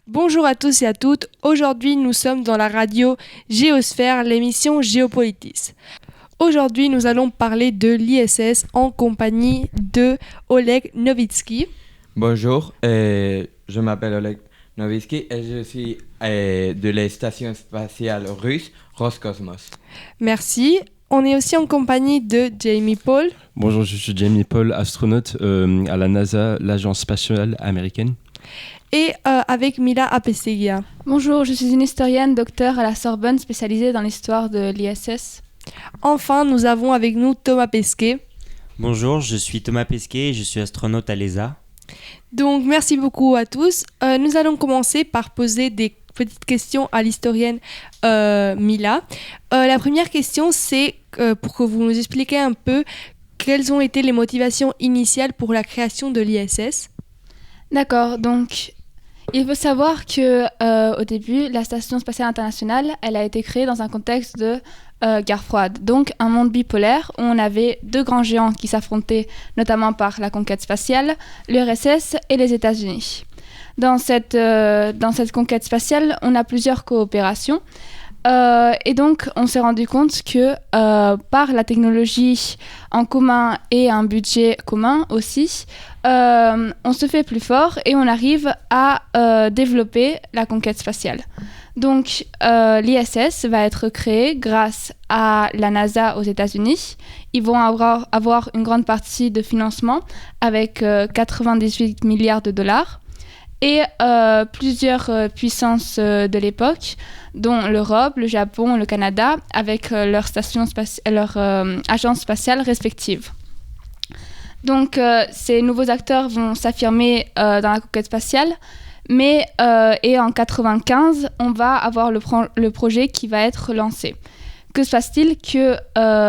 Bonjour à tous et à toutes. Aujourd'hui, nous sommes dans la radio Géosphère, l'émission Géopolitis. Aujourd'hui, nous allons parler de l'ISS en compagnie de Oleg Novitsky. Bonjour, je m'appelle Oleg Novitsky et je suis de la station spatiale russe Roscosmos. Merci. On est aussi en compagnie de Jamie Paul. Bonjour, je suis Jamie Paul, astronaute à la NASA, l'agence spatiale américaine. Et avec Mila Apessegia. Bonjour, je suis une historienne, docteur à la Sorbonne spécialisée dans l'histoire de l'ISS. Enfin, nous avons avec nous Thomas Pesquet. Bonjour, je suis Thomas Pesquet et je suis astronaute à l'ESA. Donc, merci beaucoup à tous. Nous allons commencer par poser des petites questions à l'historienne Mila. La première question, c'est pour que vous nous expliquiez un peu quelles ont été les motivations initiales pour la création de l'ISS. D'accord, donc il faut savoir que au début, la Station spatiale internationale, elle a été créée dans un contexte de guerre froide. Donc un monde bipolaire où on avait deux grands géants qui s'affrontaient, notamment par la conquête spatiale, l'URSS et les États-Unis. Dans cette conquête spatiale, on a plusieurs coopérations. Et donc, on s'est rendu compte que par la technologie en commun et un budget commun aussi, on se fait plus fort et on arrive à développer la conquête spatiale. Donc, l'ISS va être créé grâce à la NASA aux États-Unis. Ils vont avoir une grande partie de financement avec 98 milliards de dollars. Et plusieurs puissances de l'époque, dont l'Europe, le Japon, le Canada, avec leurs agences spatiales respectives. Donc, ces nouveaux acteurs vont s'affirmer dans la conquête spatiale, mais et en 1995, on va avoir le projet qui va être lancé. Que se passe-t-il que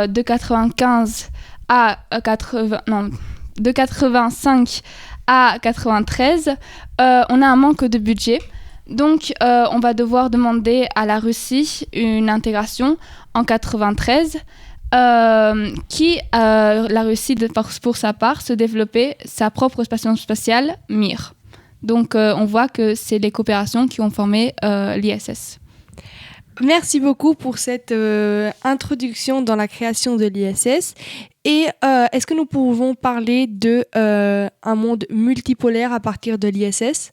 de 95 à 85 à 93, on a un manque de budget. Donc, on va devoir demander à la Russie une intégration en 93 qui, la Russie, pour sa part, se développait sa propre station spatiale, Mir. Donc, on voit que c'est les coopérations qui ont formé l'ISS. Merci beaucoup pour cette introduction dans la création de l'ISS. Et est-ce que nous pouvons parler d'un monde multipolaire à partir de l'ISS ?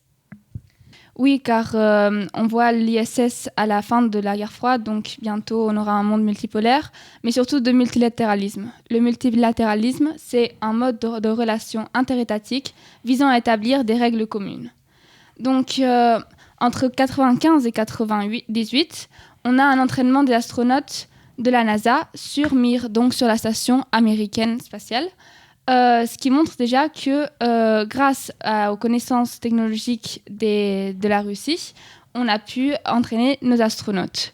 Oui, car on voit l'ISS à la fin de la guerre froide, donc bientôt on aura un monde multipolaire, mais surtout de multilatéralisme. Le multilatéralisme, c'est un mode de relation interétatique visant à établir des règles communes. Donc, entre 1995 et 1998, on a un entraînement des astronautes de la NASA sur Mir, donc sur la station américaine spatiale, ce qui montre déjà que grâce aux connaissances technologiques de la Russie, on a pu entraîner nos astronautes.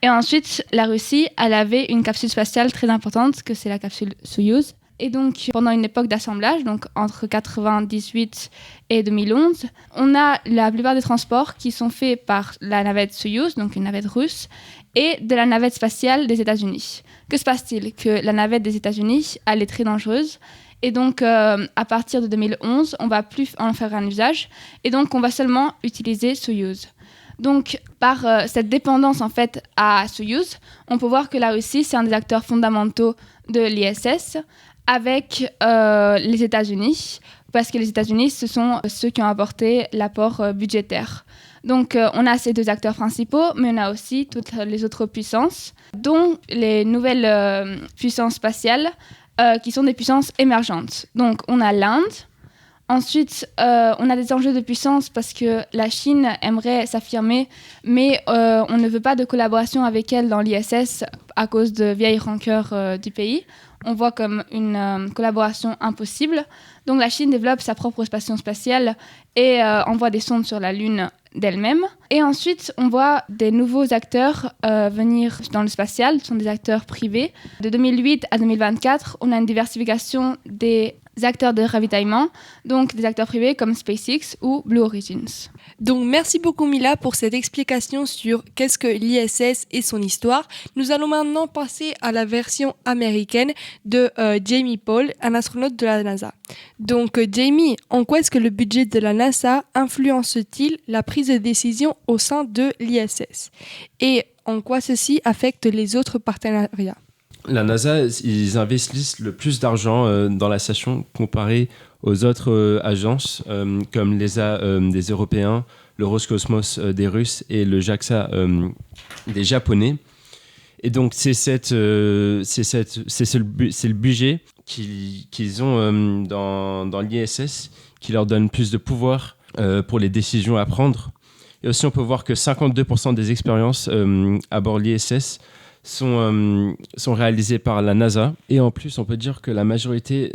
Et ensuite, la Russie, elle avait une capsule spatiale très importante, que c'est la capsule Soyouz. Et donc, pendant une époque d'assemblage, donc entre 1998 et 2011, on a la plupart des transports qui sont faits par la navette Soyouz, donc une navette russe, et de la navette spatiale des États-Unis. Que se passe-t-il ? Que la navette des États-Unis, elle est très dangereuse. Et donc, à partir de 2011, on ne va plus en faire un usage. Et donc, on va seulement utiliser Soyouz. Donc, par cette dépendance en fait à Soyouz, on peut voir que la Russie, c'est un des acteurs fondamentaux de l'ISS, avec les États-Unis, parce que les États-Unis, ce sont ceux qui ont apporté l'apport budgétaire. Donc, on a ces deux acteurs principaux, mais on a aussi toutes les autres puissances, dont les nouvelles puissances spatiales, qui sont des puissances émergentes. Donc, on a l'Inde. Ensuite, on a des enjeux de puissance parce que la Chine aimerait s'affirmer, mais on ne veut pas de collaboration avec elle dans l'ISS à cause de vieilles rancœurs du pays. On voit comme une collaboration impossible. Donc la Chine développe sa propre station spatiale et envoie des sondes sur la Lune d'elle-même. Et ensuite, on voit des nouveaux acteurs venir dans le spatial, ce sont des acteurs privés. De 2008 à 2024, on a une diversification des acteurs de ravitaillement, donc des acteurs privés comme SpaceX ou Blue Origins. Donc merci beaucoup Mila pour cette explication sur qu'est-ce que l'ISS et son histoire. Nous allons maintenant passer à la version américaine de Jamie Paul, un astronaute de la NASA. Donc Jamie, en quoi est-ce que le budget de la NASA influence-t-il la prise de décision au sein de l'ISS? Et en quoi ceci affecte les autres partenariats? La NASA, ils investissent le plus d'argent dans la station comparé aux autres agences comme l'ESA des Européens, le Roscosmos des Russes et le JAXA des Japonais. Et donc c'est le budget qu'ils ont dans l'ISS qui leur donne plus de pouvoir pour les décisions à prendre. Et aussi on peut voir que 52% des expériences à bord de l'ISS sont réalisées par la NASA. Et en plus, on peut dire que la majorité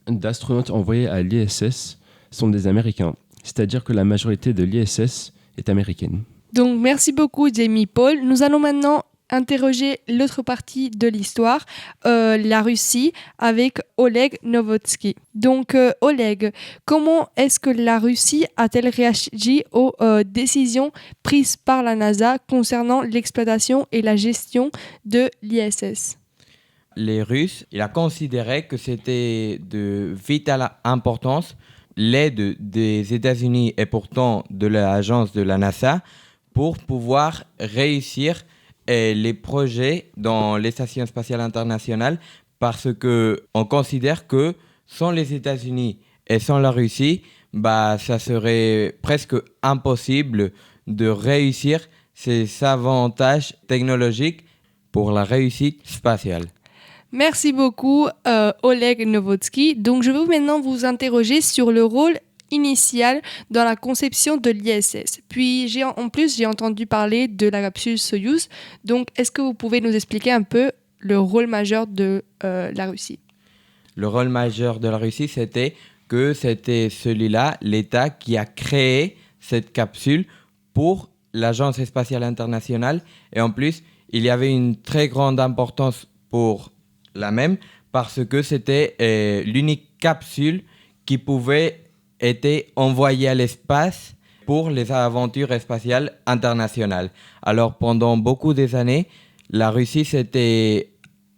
d'astronautes envoyés à l'ISS sont des Américains. C'est-à-dire que la majorité de l'ISS est américaine. Donc merci beaucoup Jamie Paul. Nous allons maintenant interroger l'autre partie de l'histoire, la Russie, avec Oleg Novotsky. Donc Oleg, comment est-ce que la Russie a-t-elle réagi aux décisions prises par la NASA concernant l'exploitation et la gestion de l'ISS? Les Russes, ils ont considéré que c'était de vitale importance l'aide des États-Unis et pourtant de l'agence de la NASA pour pouvoir réussir les projets dans les stations spatiales internationales parce qu'on considère que sans les États-Unis et sans la Russie, ça serait presque impossible de réussir ces avantages technologiques pour la réussite spatiale. Merci beaucoup Oleg Novotsky. Donc je vais maintenant vous interroger sur le rôle initial dans la conception de l'ISS. Puis j'ai entendu parler de la capsule Soyouz. Donc est-ce que vous pouvez nous expliquer un peu le rôle majeur de la Russie? Le rôle majeur de la Russie, c'était celui-là, l'État qui a créé cette capsule pour l'Agence spatiale internationale. Et en plus, il y avait une très grande importance pour la même parce que c'était l'unique capsule qui pouvait être envoyée à l'espace pour les aventures spatiales internationales. Alors pendant beaucoup des années, la Russie, c'était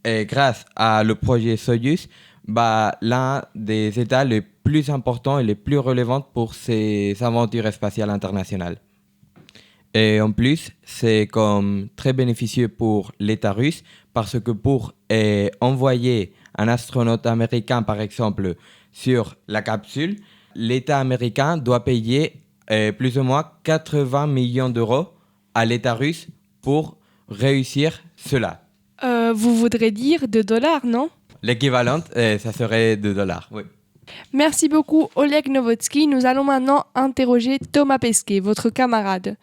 grâce à le projet Soyouz, l'un des États les plus importants et les plus relevants pour ces aventures spatiales internationales. Et en plus, c'est comme très bénéficieux pour l'État russe parce que pour envoyer un astronaute américain, par exemple, sur la capsule, l'État américain doit payer plus ou moins 80 millions d'euros à l'État russe pour réussir cela. Vous voudrez dire de dollars, non? L'équivalent, ça serait de dollars, oui. Merci beaucoup Oleg Novotsky. Nous allons maintenant interroger Thomas Pesquet, votre camarade.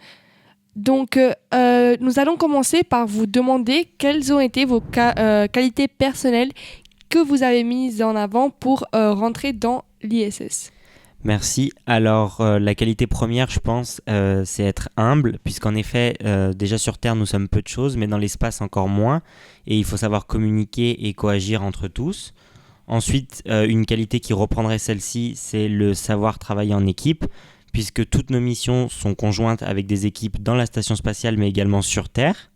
Donc, nous allons commencer par vous demander quelles ont été vos qualités personnelles que vous avez mises en avant pour rentrer dans l'ISS. Merci. Alors, la qualité première, je pense, c'est être humble, puisqu'en effet, déjà sur Terre, nous sommes peu de choses, mais dans l'espace, encore moins. Et il faut savoir communiquer et coagir entre tous. Ensuite, une qualité qui reprendrait celle-ci, c'est le savoir travailler en équipe, puisque toutes nos missions sont conjointes avec des équipes dans la station spatiale, mais également sur Terre.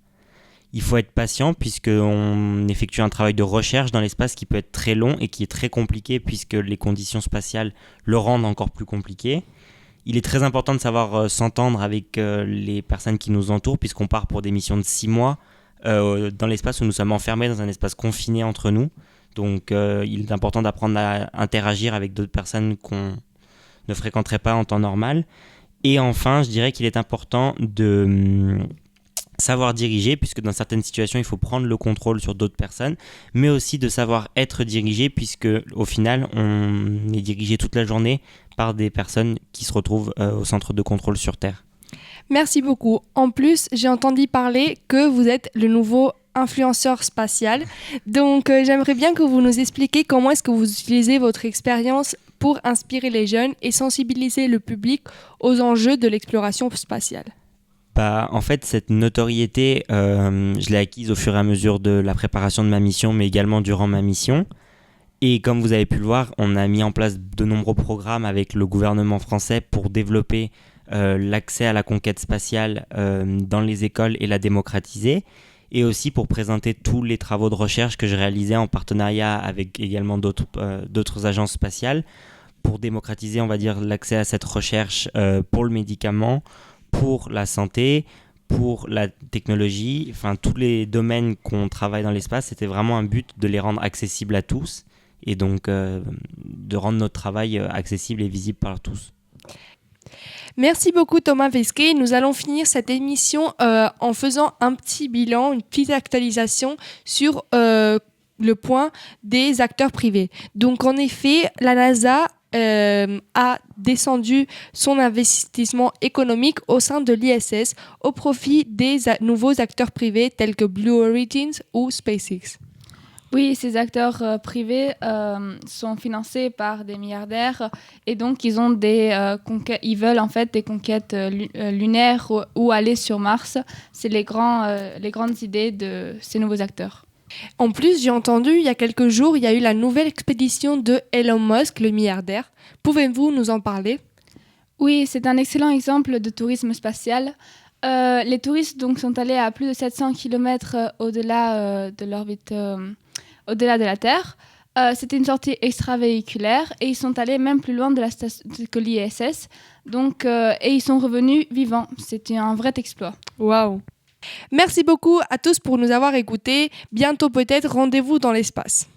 Il faut être patient, puisqu'on effectue un travail de recherche dans l'espace qui peut être très long et qui est très compliqué, puisque les conditions spatiales le rendent encore plus compliqué. Il est très important de savoir s'entendre avec les personnes qui nous entourent, puisqu'on part pour des missions de 6 mois dans l'espace où nous sommes enfermés dans un espace confiné entre nous. Donc il est important d'apprendre à interagir avec d'autres personnes qu'on ne fréquenterait pas en temps normal. Et enfin, je dirais qu'il est important de savoir diriger, puisque dans certaines situations, il faut prendre le contrôle sur d'autres personnes, mais aussi de savoir être dirigé, puisque au final, on est dirigé toute la journée par des personnes qui se retrouvent au centre de contrôle sur Terre. Merci beaucoup. En plus, j'ai entendu parler que vous êtes le nouveau influenceur spatial. Donc, j'aimerais bien que vous nous expliquiez comment est-ce que vous utilisez votre expérience pour inspirer les jeunes et sensibiliser le public aux enjeux de l'exploration spatiale. En fait, cette notoriété, je l'ai acquise au fur et à mesure de la préparation de ma mission, mais également durant ma mission. Et comme vous avez pu le voir, on a mis en place de nombreux programmes avec le gouvernement français pour développer l'accès à la conquête spatiale dans les écoles et la démocratiser, et aussi pour présenter tous les travaux de recherche que je réalisais en partenariat avec également d'autres agences spatiales pour démocratiser, on va dire, l'accès à cette recherche pour le médicament, pour la santé, pour la technologie, enfin tous les domaines qu'on travaille dans l'espace, c'était vraiment un but de les rendre accessibles à tous et donc de rendre notre travail accessible et visible par tous. Merci beaucoup Thomas Vesquet. Nous allons finir cette émission en faisant un petit bilan, une petite actualisation sur le point des acteurs privés. Donc en effet, la NASA a descendu son investissement économique au sein de l'ISS au profit des nouveaux acteurs privés tels que Blue Origin ou SpaceX. Oui, ces acteurs privés sont financés par des milliardaires et donc ils ont ils veulent en fait des conquêtes lunaires ou aller sur Mars. C'est les grandes idées de ces nouveaux acteurs. En plus, j'ai entendu il y a quelques jours, il y a eu la nouvelle expédition de Elon Musk, le milliardaire. Pouvez-vous nous en parler ? Oui, c'est un excellent exemple de tourisme spatial. Les touristes donc, sont allés à plus de 700 km au-delà de l'orbite, au-delà de la Terre. C'était une sortie extravéhiculaire et ils sont allés même plus loin de la station que l'ISS. Donc, et ils sont revenus vivants. C'était un vrai exploit. Waouh! Merci beaucoup à tous pour nous avoir écoutés. Bientôt peut-être, rendez-vous dans l'espace.